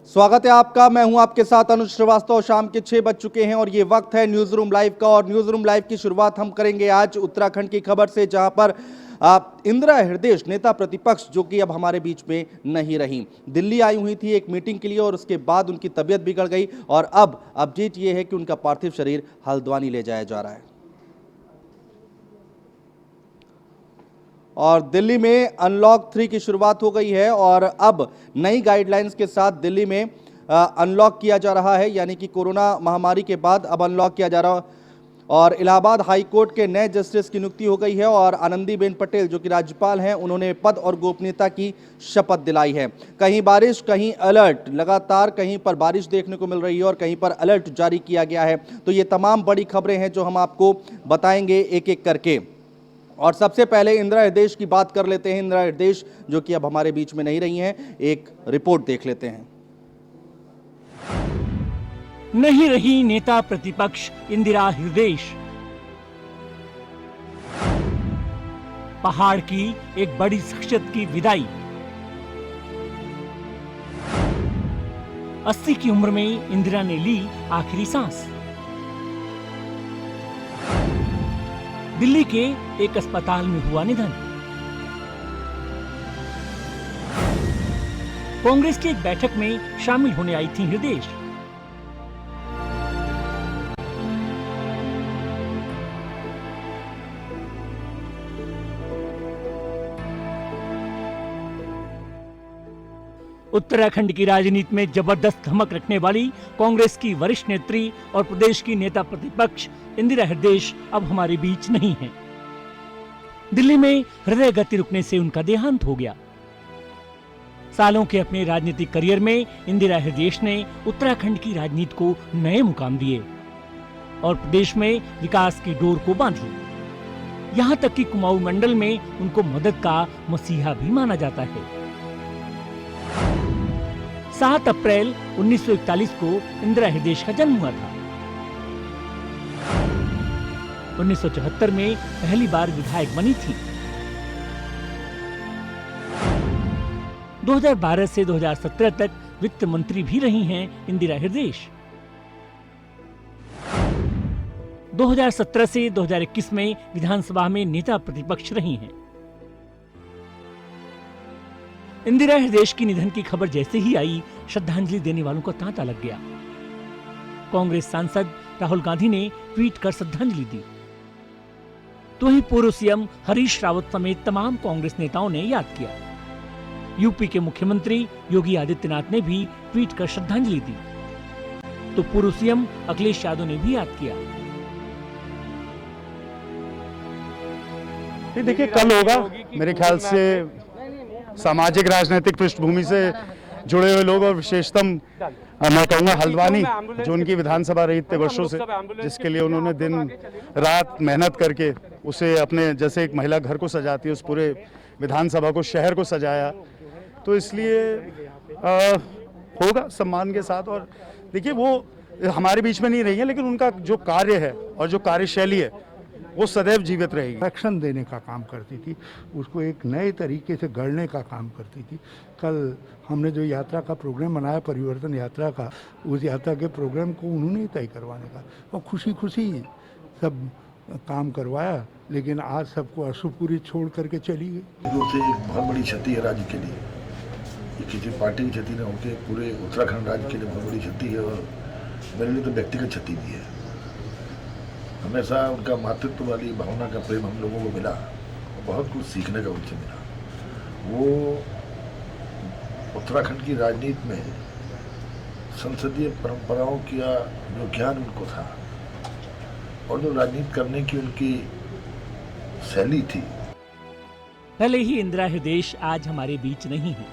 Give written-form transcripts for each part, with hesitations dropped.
स्वागत है आपका। मैं हूं आपके साथ अनुज श्रीवास्तव। शाम के 6 बज चुके हैं और ये वक्त है न्यूज रूम लाइव का। और न्यूज रूम लाइव की शुरुआत हम करेंगे आज उत्तराखंड की खबर से, जहां पर इंदिरा हृदयेश नेता प्रतिपक्ष जो कि अब हमारे बीच में नहीं रही, दिल्ली आई हुई थी एक मीटिंग के लिए और उसके बाद उनकी तबीयत बिगड़ गई और अब अपडेट ये है कि उनका पार्थिव शरीर हल्द्वानी ले जाया जा रहा है। और दिल्ली में अनलॉक 3 की शुरुआत हो गई है और अब नई गाइडलाइंस के साथ दिल्ली में अनलॉक किया जा रहा है, यानी कि कोरोना महामारी के बाद अब अनलॉक किया जा रहा है। और इलाहाबाद हाई कोर्ट के नए जस्टिस की नियुक्ति हो गई है और आनंदीबेन पटेल जो कि राज्यपाल हैं, उन्होंने पद और गोपनीयता की शपथ दिलाई है। कहीं बारिश, कहीं अलर्ट, लगातार कहीं पर बारिश देखने को मिल रही है और कहीं पर अलर्ट जारी किया गया है। तो ये तमाम बड़ी खबरें हैं जो हम आपको बताएंगे एक एक करके। और सबसे पहले इंदिरा हृदयेश की बात कर लेते हैं। इंदिरा हृदयेश जो कि अब हमारे बीच में नहीं रही हैं, एक रिपोर्ट देख लेते हैं। नहीं रही नेता प्रतिपक्ष इंदिरा हृदयेश। पहाड़ की एक बड़ी शख्सियत की विदाई। 80 की उम्र में इंदिरा ने ली आखिरी सांस। दिल्ली के एक अस्पताल में हुआ निधन। कांग्रेस की एक बैठक में शामिल होने आई थी हृदयेश। उत्तराखंड की राजनीति में जबरदस्त धमक रखने वाली कांग्रेस की वरिष्ठ नेत्री और प्रदेश की नेता प्रतिपक्ष इंदिरा हृदयेश अब हमारे बीच नहीं है। दिल्ली में हृदय गति रुकने से उनका देहांत हो गया। सालों के अपने राजनीतिक करियर में इंदिरा हृदयेश ने उत्तराखंड की राजनीति को नए मुकाम दिए और प्रदेश में विकास की डोर को बांधी। यहाँ तक कि कुमाऊं मंडल में उनको मदद का मसीहा भी माना जाता है। 7 अप्रैल 1941 को इंदिरा हृदयेश का जन्म हुआ था। 1974 में पहली बार विधायक बनी थी। 2012 से 2017 तक वित्त मंत्री भी रही हैं इंदिरा हृदयेश। 2017 से 2021 में विधानसभा में नेता प्रतिपक्ष रही हैं। इंदिरा हृदयेश की निधन की खबर जैसे ही आई, श्रद्धांजलि देने वालों का तांता लग गया। कांग्रेस सांसद राहुल गांधी ने ट्वीट कर श्रद्धांजलि दी, तो ही पूर्व सीएम हरीश रावत समेत तमाम कांग्रेस नेताओं ने याद किया। यूपी के मुख्यमंत्री योगी आदित्यनाथ ने भी ट्वीट कर श्रद्धांजलि दी, तो पूर्व सीएम अखिलेश यादव ने भी याद किया। देखिए, कल होगा मेरे ख्याल से सामाजिक राजनीतिक पृष्ठभूमि से जुड़े हुए लोग और विशेषतम मैं कहूँगा हल्द्वानी, जो उनकी विधानसभा रही इतने वर्षों से, जिसके लिए उन्होंने दिन रात मेहनत करके उसे अपने जैसे एक महिला घर को सजाती है, उस पूरे विधानसभा को, शहर को सजाया। तो इसलिए होगा सम्मान के साथ। और देखिए, वो हमारे बीच में नहीं रही है, लेकिन उनका जो कार्य है और जो कार्यशैली है वो सदैव जीवित रहेगी। एक्शन देने का काम करती थी, उसको एक नए तरीके से गढ़ने का काम करती थी। कल हमने जो यात्रा का प्रोग्राम बनाया, परिवर्तन यात्रा का, उस यात्रा के प्रोग्राम को उन्होंने ही तय करवाने का और खुशी खुशी सब काम करवाया। लेकिन आज सबको अशुभपुरी छोड़ करके चली गई। एक बहुत बड़ी क्षति है राज्य के लिए। ये किसी पार्टी की क्षति न होकर पूरे उत्तराखंड राज्य के लिए बहुत बड़ी क्षति है और मेरे लिए तो व्यक्तिगत क्षति भी है। हमेशा उनका मातृत्व वाली भावना का प्रेम हम लोगों को मिला और बहुत कुछ सीखने का उनसे मिला। वो उत्तराखंड की राजनीति में संसदीय परंपराओं का जो ज्ञान उनको था और जो राजनीति करने की उनकी शैली थी। भले ही इंदिरा हृदयेश आज हमारे बीच नहीं है,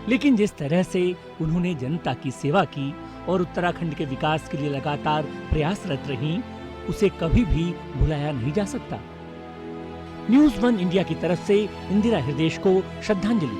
लेकिन जिस तरह से उन्होंने जनता की सेवा की और उत्तराखंड के विकास के लिए लगातार प्रयासरत रहीं, उसे कभी भी भुलाया नहीं जा सकता। न्यूज़ 1 इंडिया की तरफ से इंदिरा हृदयेश को श्रद्धांजलि।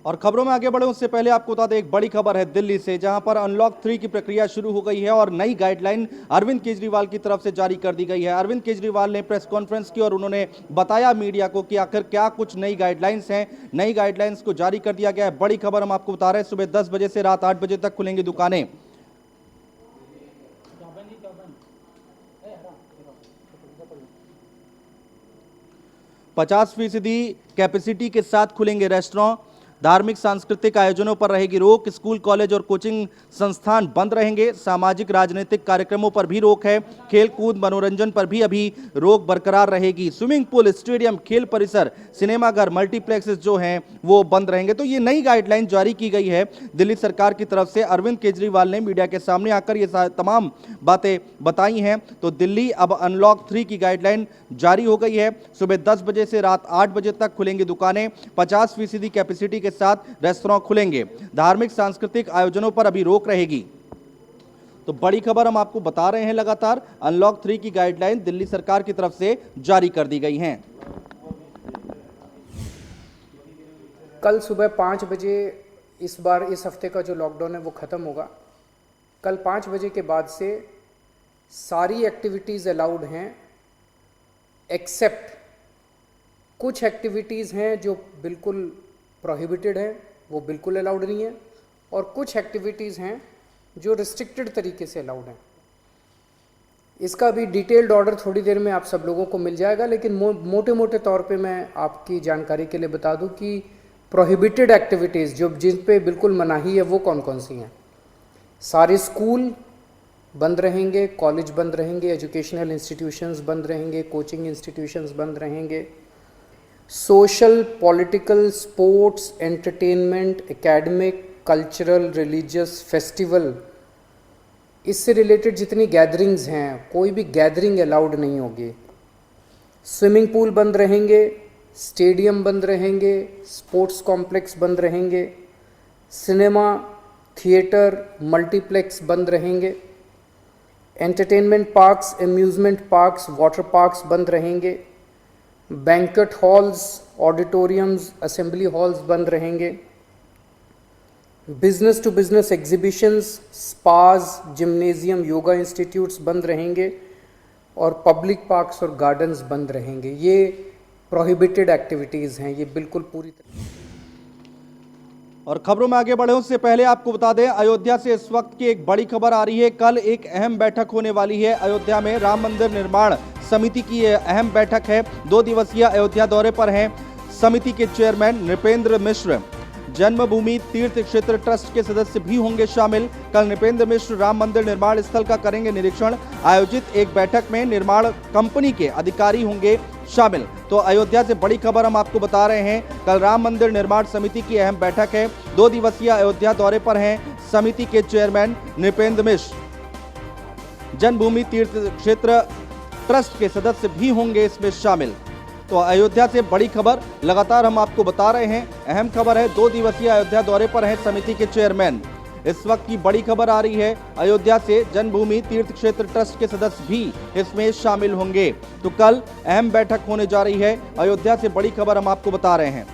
और खबरों में आगे बढ़े उससे पहले आपको बता दें, एक बड़ी खबर है दिल्ली से, जहां पर अनलॉक 3 की प्रक्रिया शुरू हो गई है और नई गाइडलाइन अरविंद केजरीवाल की तरफ से जारी कर दी गई है। अरविंद केजरीवाल ने प्रेस कॉन्फ्रेंस की और उन्होंने बताया मीडिया को कि आखिर क्या कुछ नई गाइडलाइंस हैं। नई गाइडलाइंस को जारी कर दिया गया है। बड़ी खबर हम आपको बता रहे हैं, सुबह 10 बजे से रात 8 बजे तक खुलेंगी दुकानें। 50% कैपेसिटी के साथ खुलेंगे रेस्टोरेंट। धार्मिक सांस्कृतिक आयोजनों पर रहेगी रोक। स्कूल, कॉलेज और कोचिंग संस्थान बंद रहेंगे। सामाजिक राजनीतिक कार्यक्रमों पर भी रोक है। खेल कूद मनोरंजन पर भी अभी रोक बरकरार रहेगी। स्विमिंग पूल, स्टेडियम, खेल परिसर, सिनेमाघर, मल्टीप्लेक्सेस जो हैं वो बंद रहेंगे। तो ये नई गाइडलाइन जारी की गई है दिल्ली सरकार की तरफ से। अरविंद केजरीवाल ने मीडिया के सामने आकर ये तमाम बातें बताई हैं। तो दिल्ली अब अनलॉक 3 की गाइडलाइन जारी हो गई है। सुबह 10 बजे से रात 8 बजे तक खुलेंगी दुकानें। 50% कैपेसिटी के साथ रेस्तरां खुलेंगे। धार्मिक सांस्कृतिक आयोजनों पर अभी रोक रहेगी। तो बड़ी खबर हम आपको बता रहे हैं, लगातार अनलॉक 3 की गाइडलाइन दिल्ली सरकार की तरफ से जारी कर दी गई हैं। कल सुबह 5 बजे इस बार इस हफ्ते का जो लॉकडाउन है वो ख़त्म होगा। कल 5 बजे के बाद से सारी एक्टिविटीज़ अलाउड हैं, एक्सेप्ट कुछ एक्टिविटीज़ हैं जो बिल्कुल प्रोहिबिटेड है, वो बिल्कुल अलाउड नहीं है, और कुछ एक्टिविटीज़ हैं जो रिस्ट्रिक्टेड तरीके से अलाउड हैं। इसका भी डिटेल्ड ऑर्डर थोड़ी देर में आप सब लोगों को मिल जाएगा, लेकिन मोटे मोटे तौर पे मैं आपकी जानकारी के लिए बता दूं कि प्रोहिबिटेड एक्टिविटीज़ जो जिन पे बिल्कुल मनाही है वो कौन कौन सी हैं। सारे स्कूल बंद रहेंगे, कॉलेज बंद रहेंगे, एजुकेशनल इंस्टीट्यूशंस बंद रहेंगे, कोचिंग इंस्टीट्यूशंस बंद रहेंगे। Social, political, sports, entertainment, academic, cultural, religious, festival, इससे रिलेटेड जितनी गैदरिंग्स हैं, कोई भी गैदरिंग अलाउड नहीं होगी। स्विमिंग पूल बंद रहेंगे, स्टेडियम बंद रहेंगे, स्पोर्ट्स कॉम्प्लेक्स बंद रहेंगे, सिनेमा, थिएटर, मल्टीप्लेक्स बंद रहेंगे, entertainment parks, amusement parks, water parks बंद रहेंगे, banquet halls, auditoriums, assembly halls बंद रहेंगे, business to business exhibitions, spas, gymnasium, yoga institutes बंद रहेंगे, और पब्लिक पार्क्स और गार्डन्स बंद रहेंगे। ये प्रोहिबिटेड एक्टिविटीज़ हैं, ये बिल्कुल पूरी तरह। और खबरों में आगे बढ़े उससे पहले आपको बता दें, अयोध्या से इस वक्त की एक बड़ी खबर आ रही है। कल एक अहम बैठक होने वाली है अयोध्या में। राम मंदिर निर्माण समिति की यह अहम बैठक है। 2 दिवसीय अयोध्या दौरे पर हैं समिति के चेयरमैन नृपेंद्र मिश्र। जन्मभूमि तीर्थ क्षेत्र ट्रस्ट के सदस्य भी होंगे शामिल। कल नृपेंद्र मिश्र राम मंदिर निर्माण स्थल का करेंगे निरीक्षण। आयोजित एक बैठक में निर्माण कंपनी के अधिकारी होंगे शामिल। तो अयोध्या से बड़ी खबर हम आपको बता रहे हैं, कल राम मंदिर निर्माण समिति की अहम बैठक है। 2 दिवसीय अयोध्या दौरे पर हैं समिति के चेयरमैन नृपेंद्र मिश्र। जन्मभूमि तीर्थ क्षेत्र ट्रस्ट के सदस्य भी होंगे इसमें शामिल। तो अयोध्या से बड़ी खबर लगातार हम आपको बता रहे हैं, अहम खबर है। 2 दिवसीय अयोध्या दौरे पर हैं समिति के चेयरमैन। इस वक्त की बड़ी खबर आ रही है अयोध्या से, जन्मभूमि तीर्थ क्षेत्र ट्रस्ट के सदस्य भी इसमें शामिल होंगे। तो कल अहम बैठक होने जा रही है अयोध्या से, बड़ी खबर हम आपको बता रहे हैं।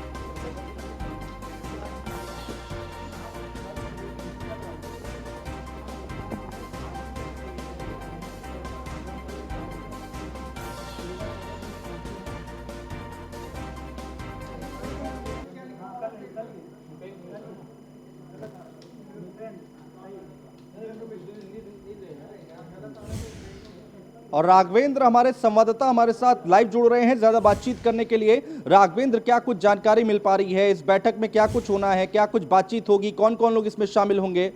और राघवेंद्र हमारे संवाददाता हमारे साथ लाइव जुड़ रहे हैं ज्यादा बातचीत करने के लिए। राघवेंद्र, क्या कुछ जानकारी मिल पा रही है इस बैठक में, क्या कुछ होना है, क्या कुछ बातचीत होगी, कौन कौन लोग इसमें शामिल होंगे?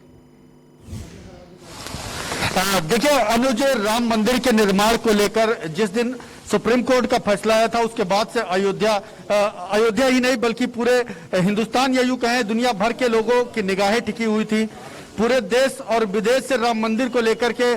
देखिए अनुज, राम मंदिर के निर्माण को लेकर जिस दिन सुप्रीम कोर्ट का फैसला आया था उसके बाद से अयोध्या ही नहीं बल्कि पूरे हिंदुस्तान या यूं कहें दुनिया भर के लोगों की निगाहें टिकी हुई थी। पूरे देश और विदेश से राम मंदिर को लेकर के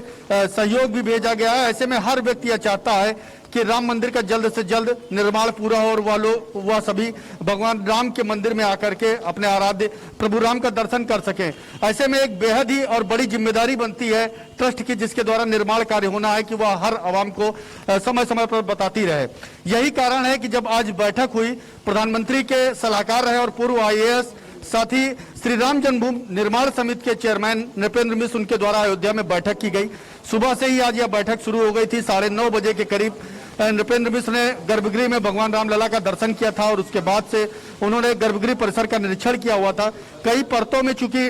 सहयोग भी भेजा गया है। ऐसे में हर व्यक्ति यह चाहता है कि राम मंदिर का जल्द से जल्द निर्माण पूरा हो और वह सभी भगवान राम के मंदिर में आकर के अपने आराध्य प्रभु राम का दर्शन कर सकें। ऐसे में एक बेहद ही और बड़ी जिम्मेदारी बनती है ट्रस्ट की, जिसके द्वारा निर्माण कार्य होना है कि वह हर आवाम को समय समय पर बताती रहे। यही कारण है कि जब आज बैठक हुई, प्रधानमंत्री के सलाहकार रहे और पूर्व IAS साथ ही श्री राम जन्मभूमि निर्माण समिति के चेयरमैन नृपेंद्र मिश्र उनके द्वारा अयोध्या में बैठक की गई। सुबह से ही आज यह बैठक शुरू हो गई थी। 9:30 बजे के करीब नृपेंद्र मिश्र ने गर्भगृह में भगवान रामलला का दर्शन किया था और उसके बाद से उन्होंने गर्भगृह परिसर का निरीक्षण किया हुआ था। कई परतों में चूंकि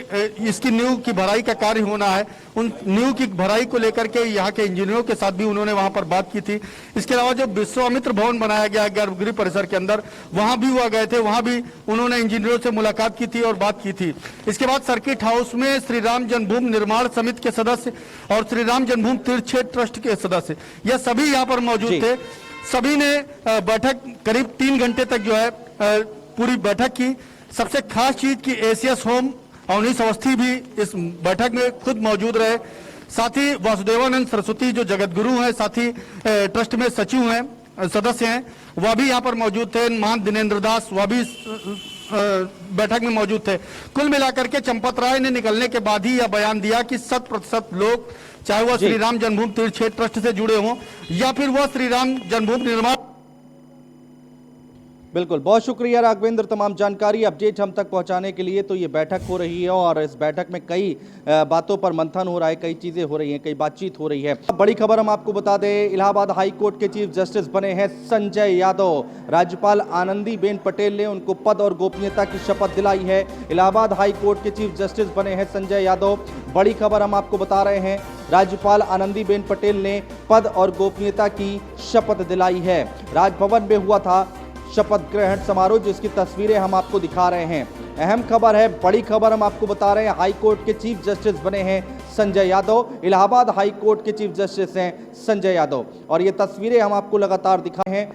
इसकी नींव की भराई का कार्य होना है, उन नींव की भराई को लेकर के यहाँ के इंजीनियरों के साथ भी उन्होंने वहां पर बात की थी। इसके अलावा जो विश्वामित्र भवन बनाया गया है गर्भगृह परिसर के अंदर, वहां भी वह गए थे, वहां भी उन्होंने इंजीनियरों से मुलाकात की थी और बात की थी। इसके बाद सर्किट हाउस में श्री राम जन्मभूमि निर्माण समिति के सदस्य और श्री राम जन्मभूमि तीर्थ क्षेत्र ट्रस्ट के सदस्य, यह सभी यहाँ पर मौजूद थे। सभी ने बैठक करीब 3 घंटे तक जो है पूरी बैठक की। सबसे खास चीज की एसीएस होम अवनीश अवस्थी भी इस बैठक में खुद मौजूद रहे। साथ ही वासुदेवानंद सरस्वती जो जगत गुरु हैं, साथ ही ट्रस्ट में सचिव हैं, सदस्य हैं, वह भी यहाँ पर मौजूद थे। महंत दिनेंद्र दास वह भी बैठक में मौजूद थे। कुल मिलाकर के चंपत राय ने निकलने के बाद ही यह बयान दिया कि 100% लोग, चाहे वह श्री राम जन्मभूमि तीर्थ क्षेत्र ट्रस्ट से जुड़े हों या फिर वह श्री राम जन्मभूमि निर्माण। बिल्कुल, बहुत शुक्रिया राघवेंद्र तमाम जानकारी अपडेट हम तक पहुंचाने के लिए। तो ये बैठक हो रही है और इस बैठक में कई बातों पर मंथन हो रहा है, कई चीजें हो रही हैं, कई बातचीत हो रही है। बड़ी खबर हम आपको बता दें, इलाहाबाद हाई कोर्ट के चीफ जस्टिस बने हैं संजय यादव। राज्यपाल आनंदीबेन पटेल ने उनको पद और गोपनीयता की शपथ दिलाई है। इलाहाबाद हाई कोर्ट के चीफ जस्टिस बने हैं संजय यादव। बड़ी खबर हम आपको बता रहे हैं, राज्यपाल आनंदीबेन पटेल ने पद और गोपनीयता की शपथ दिलाई है। राजभवन में हुआ था शपथ ग्रहण समारोह, जिसकी तस्वीरें हम आपको दिखा रहे हैं। अहम खबर है, बड़ी खबर हम आपको बता रहे हैं, हाई कोर्ट के चीफ जस्टिस बने हैं संजय यादव। इलाहाबाद हाई कोर्ट के चीफ जस्टिस हैं संजय यादव और ये तस्वीरें हम आपको लगातार दिखाए हैं।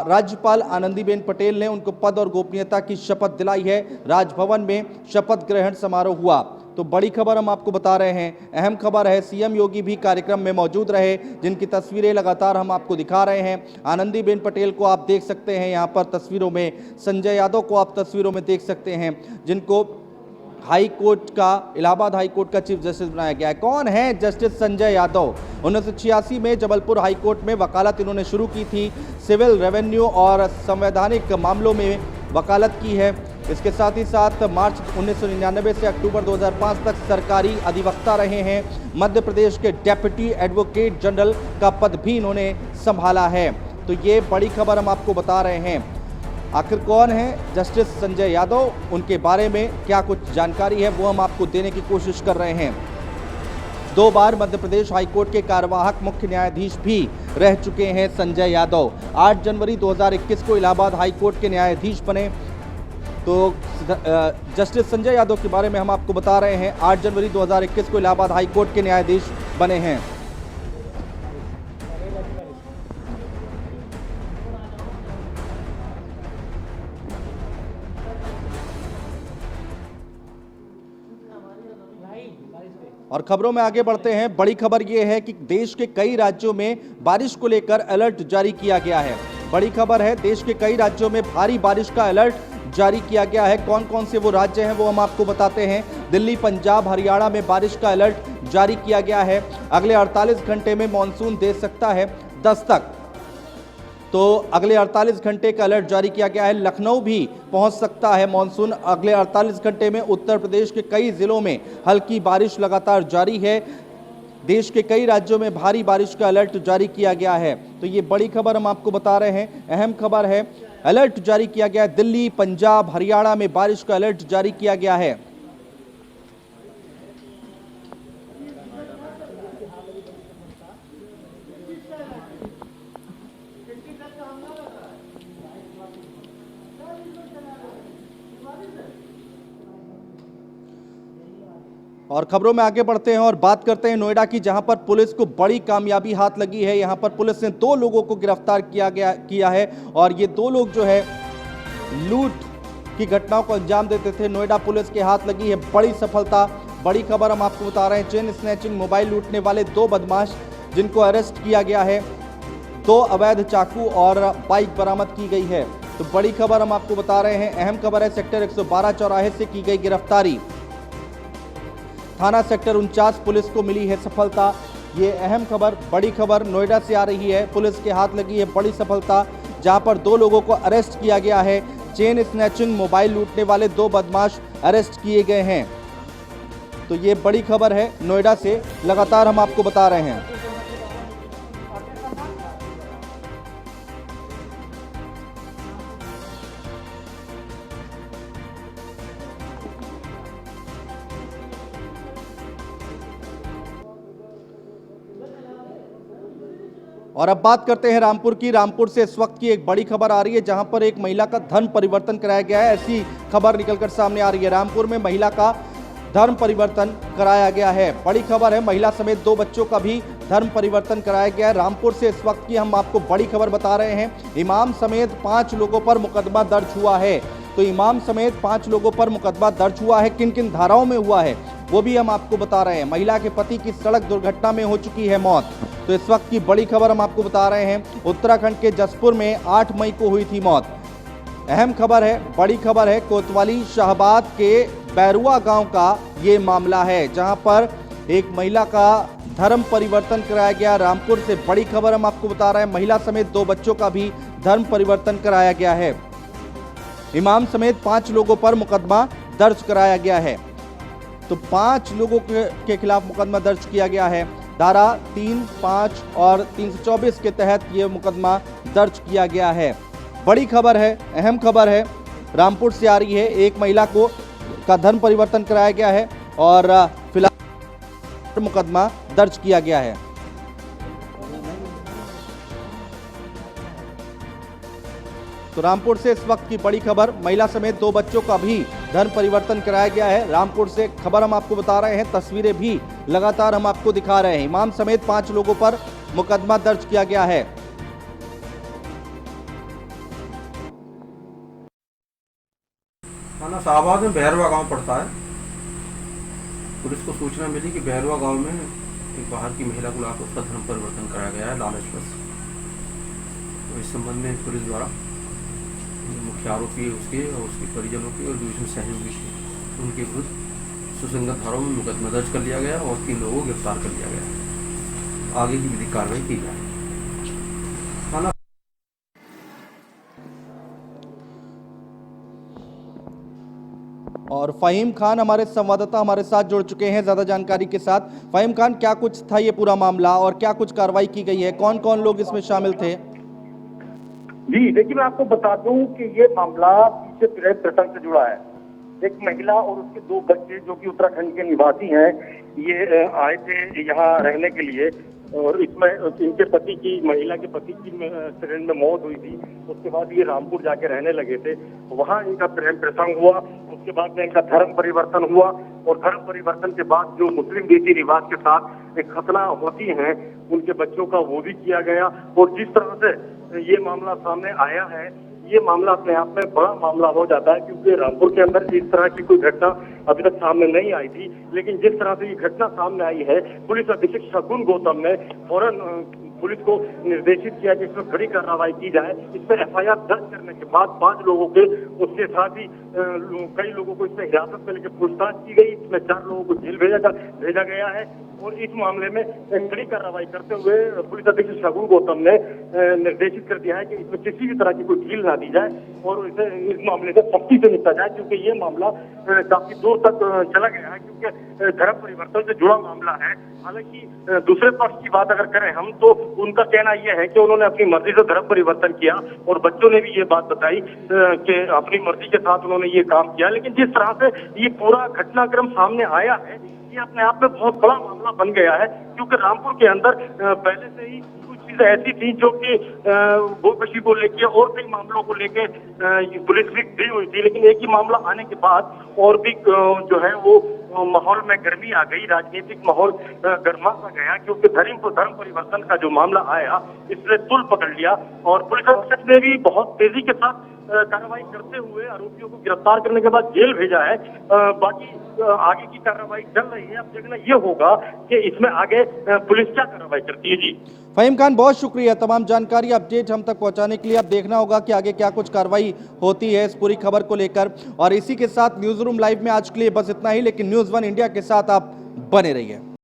राज्यपाल आनंदीबेन पटेल ने उनको पद और गोपनीयता की शपथ दिलाई है। राजभवन में शपथ ग्रहण समारोह हुआ। तो बड़ी खबर हम आपको बता रहे हैं। अहम खबर है, सीएम योगी भी कार्यक्रम में मौजूद रहे, जिनकी तस्वीरें लगातार हम आपको दिखा रहे हैं। आनंदीबेन पटेल को आप देख सकते हैं यहाँ पर तस्वीरों में, संजय यादव को आप तस्वीरों में देख सकते हैं, जिनको हाई कोर्ट का, इलाहाबाद हाई कोर्ट का चीफ जस्टिस बनाया गया है। कौन है जस्टिस संजय यादव? 1986 में जबलपुर हाई कोर्ट में वकालत इन्होंने शुरू की थी। सिविल, रेवेन्यू और संवैधानिक मामलों में वकालत की है। इसके साथ ही साथ मार्च 1999 से अक्टूबर 2005 तक सरकारी अधिवक्ता रहे हैं। मध्य प्रदेश के डेप्यूटी एडवोकेट जनरल का पद भी इन्होंने संभाला है। तो ये बड़ी खबर हम आपको बता रहे हैं। आखिर कौन है जस्टिस संजय यादव, उनके बारे में क्या कुछ जानकारी है वो हम आपको देने की कोशिश कर रहे हैं। 2 बार मध्य प्रदेश हाईकोर्ट के कार्यवाहक मुख्य न्यायाधीश भी रह चुके हैं संजय यादव। 8 जनवरी 2021 को इलाहाबाद हाईकोर्ट के न्यायाधीश बने। तो जस्टिस संजय यादव के बारे में हम आपको बता रहे हैं। 8 जनवरी 2021 को इलाहाबाद हाईकोर्ट के न्यायाधीश बने हैं। और खबरों में आगे बढ़ते हैं। बड़ी खबर यह है कि देश के कई राज्यों में बारिश को लेकर अलर्ट जारी किया गया है। बड़ी खबर है, देश के कई राज्यों में भारी बारिश का अलर्ट जारी किया गया है। कौन कौन से वो राज्य हैं वो हम आपको बताते हैं। दिल्ली, पंजाब, हरियाणा में बारिश का अलर्ट जारी किया गया है। अगले 48 घंटे में मॉनसून दे सकता है दस्तक। तो अगले 48 घंटे का अलर्ट जारी किया गया है। लखनऊ भी पहुंच सकता है मॉनसून अगले 48 घंटे में। उत्तर प्रदेश के कई जिलों में हल्की बारिश लगातार जारी है। देश के कई राज्यों में भारी बारिश का अलर्ट जारी किया गया है। तो ये बड़ी खबर हम आपको बता रहे हैं। अहम खबर है, अलर्ट जारी किया गया है। दिल्ली, पंजाब, हरियाणा में बारिश का अलर्ट जारी किया गया है। और खबरों में आगे बढ़ते हैं और बात करते हैं नोएडा की, जहां पर पुलिस को बड़ी कामयाबी हाथ लगी है। यहां पर पुलिस ने 2 लोगों को गिरफ्तार किया है और ये 2 लोग जो है लूट की घटनाओं को अंजाम देते थे। नोएडा पुलिस के हाथ लगी है बड़ी सफलता। बड़ी खबर हम आपको बता रहे हैं। चेन स्नैचिंग, मोबाइल लूटने वाले 2 बदमाश जिनको अरेस्ट किया गया है। 2 अवैध चाकू और बाइक बरामद की गई है। तो बड़ी खबर हम आपको बता रहे हैं। अहम खबर है, सेक्टर 112 चौराहे से की गई गिरफ्तारी। थाना सेक्टर 49 पुलिस को मिली है सफलता। ये अहम खबर, बड़ी खबर नोएडा से आ रही है। पुलिस के हाथ लगी है बड़ी सफलता, जहां पर 2 लोगों को अरेस्ट किया गया है। चेन स्नैचिंग मोबाइल लूटने वाले 2 बदमाश अरेस्ट किए गए हैं। तो ये बड़ी खबर है नोएडा से, लगातार हम आपको बता रहे हैं। और अब बात करते हैं रामपुर की। रामपुर से इस वक्त की एक बड़ी खबर आ रही है, जहां पर एक महिला का धर्म परिवर्तन कराया गया है। ऐसी खबर निकलकर सामने आ रही है। रामपुर में महिला का धर्म परिवर्तन कराया गया है। बड़ी खबर है, महिला समेत 2 बच्चों का भी धर्म परिवर्तन कराया गया है। रामपुर से इस वक्त की हम आपको बड़ी खबर बता रहे हैं। इमाम समेत 5 लोगों पर मुकदमा दर्ज हुआ है। तो इमाम समेत 5 लोगों पर मुकदमा दर्ज हुआ है। किन किन धाराओं में हुआ है वो भी हम आपको बता रहे हैं। महिला के पति की सड़क दुर्घटना में हो चुकी है मौत। तो इस वक्त की बड़ी खबर हम आपको बता रहे हैं। उत्तराखंड के जसपुर में 8 मई को हुई थी मौत। अहम खबर है, बड़ी खबर है। कोतवाली शाहबाद के बैरुआ गांव का ये मामला है, जहां पर एक महिला का धर्म परिवर्तन कराया गया। रामपुर से बड़ी खबर हम आपको बता रहे हैं। महिला समेत 2 बच्चों का भी धर्म परिवर्तन कराया गया है। इमाम समेत 5 लोगों पर मुकदमा दर्ज कराया गया है। तो 5 लोगों के खिलाफ मुकदमा दर्ज किया गया है। धारा 3, 5 और 324 के तहत ये मुकदमा दर्ज किया गया है। बड़ी खबर है, अहम खबर है, रामपुर से आ रही है। एक महिला का धर्म परिवर्तन कराया गया है और फिलहाल मुकदमा दर्ज किया गया है। तो रामपुर से इस वक्त की बड़ी खबर, महिला समेत 2 बच्चों का भी धर्म परिवर्तन कराया गया है। रामपुर से खबर हम आपको बता रहे हैं, तस्वीरें भी लगातार हम आपको दिखा रहे हैं। इमाम समेत 5 लोगों पर मुकदमा दर्ज किया गया है। थाना शाहबाद में बहरवा गांव पड़ता है। पुलिस को सूचना मिली कि बहरवा गांव में एक बाहर की महिला को लाकर उसका धर्म परिवर्तन कराया गया है लालच। तो इस संबंध में पुलिस द्वारा मुख्य आरोपी है उसके और उसके परिजनों के और जो इसमें सहयोगी थे उनके विरुद्ध सुसंगत धाराओं में मुकदमा दर्ज कर लिया गया और 3 लोगों को गिरफ्तार कर लिया गया। आगे की विधिक कार्रवाई की जाए। थाना और फ़हीम खान हमारे संवाददाता हमारे साथ जुड़ चुके हैं ज्यादा जानकारी के साथ। फ़हीम खान, क्या कुछ था ये पूरा मामला और क्या कुछ कार्रवाई की गई है? कौन कौन लोग इसमें शामिल थे? जी देखिए, मैं आपको बता दूं कि ये मामला पीछे प्रेम प्रसंग से जुड़ा है। एक महिला और उसके 2 बच्चे जो कि उत्तराखंड के निवासी हैं, ये आए थे यहाँ रहने के लिए और इसमें इनके पति की, महिला के पति की एक्सीडेंट में मौत हुई थी। उसके बाद ये रामपुर जाके रहने लगे थे। वहाँ इनका प्रेम प्रसंग हुआ। उसके बाद में इनका धर्म परिवर्तन हुआ और धर्म परिवर्तन के बाद जो मुस्लिम रीति रिवाज के साथ एक खतना होती है उनके बच्चों का, वो भी किया गया। और जिस तरह से ये मामला सामने आया है, ये मामला अपने आप में बड़ा मामला हो जाता है, क्योंकि रामपुर के अंदर इस तरह की कोई घटना अभी तक सामने नहीं आई थी। लेकिन जिस तरह से ये घटना सामने आई है, पुलिस अधीक्षक शगुन गौतम ने फौरन पुलिस को निर्देशित किया कि इसमें कड़ी कार्रवाई की जाए। इसमें एफआईआर दर्ज करने के बाद 5 लोगों के, उसके साथ ही कई लोगों को इसमें हिरासत में लेकर पूछताछ की गई। इसमें 4 लोगों को जेल भेजा गया है और इस मामले में कड़ी कार्रवाई करते हुए पुलिस अधीक्षक शगुन गौतम ने निर्देशित कर दिया है कि इसमें किसी भी तरह की कोई ढील ना दी जाए और इस मामले से सख्ती से निपटा जाए, क्योंकि ये मामला काफी दूर तक चला गया है, क्योंकि धर्म परिवर्तन से जुड़ा मामला है। हालांकि दूसरे पक्ष की बात अगर करें हम, तो उनका कहना यह है कि उन्होंने अपनी मर्जी से धर्म परिवर्तन किया और बच्चों ने भी ये बात बताई कि अपनी मर्जी के साथ उन्होंने ये काम किया। लेकिन जिस तरह से ये पूरा घटनाक्रम सामने आया है, ये अपने आप में बहुत बड़ा मामला बन गया है, क्योंकि रामपुर के अंदर पहले से ही कुछ चीजें ऐसी थी जो कि गोपशी को लेके और कई मामलों को लेके पुलिस भी गई हुई थी। लेकिन एक ही मामला आने के बाद और भी जो है वो माहौल में गर्मी आ गई, राजनीतिक माहौल गर्मा सा गया, क्योंकि धर्म परिवर्तन का जो मामला आया इसने तुल पकड़ लिया और पुलिस अधीक्षक ने भी बहुत तेजी के साथ कार्रवाई करते हुए आरोपियों को गिरफ्तार करने के बाद जेल भेजा है। बाकी आगे की कार्रवाई चल रही है। अब देखना ये होगा कि इसमें आगे पुलिस क्या कार्रवाई करती है। जी फ़हीम खान, बहुत शुक्रिया तमाम जानकारी अपडेट हम तक पहुंचाने के लिए। अब देखना होगा कि आगे क्या कुछ कार्रवाई होती है इस पूरी खबर को लेकर। और इसी के साथ न्यूज़ रूम लाइव में आज के लिए बस इतना ही, लेकिन न्यूज़ 1 इंडिया के साथ आप बने रहिए।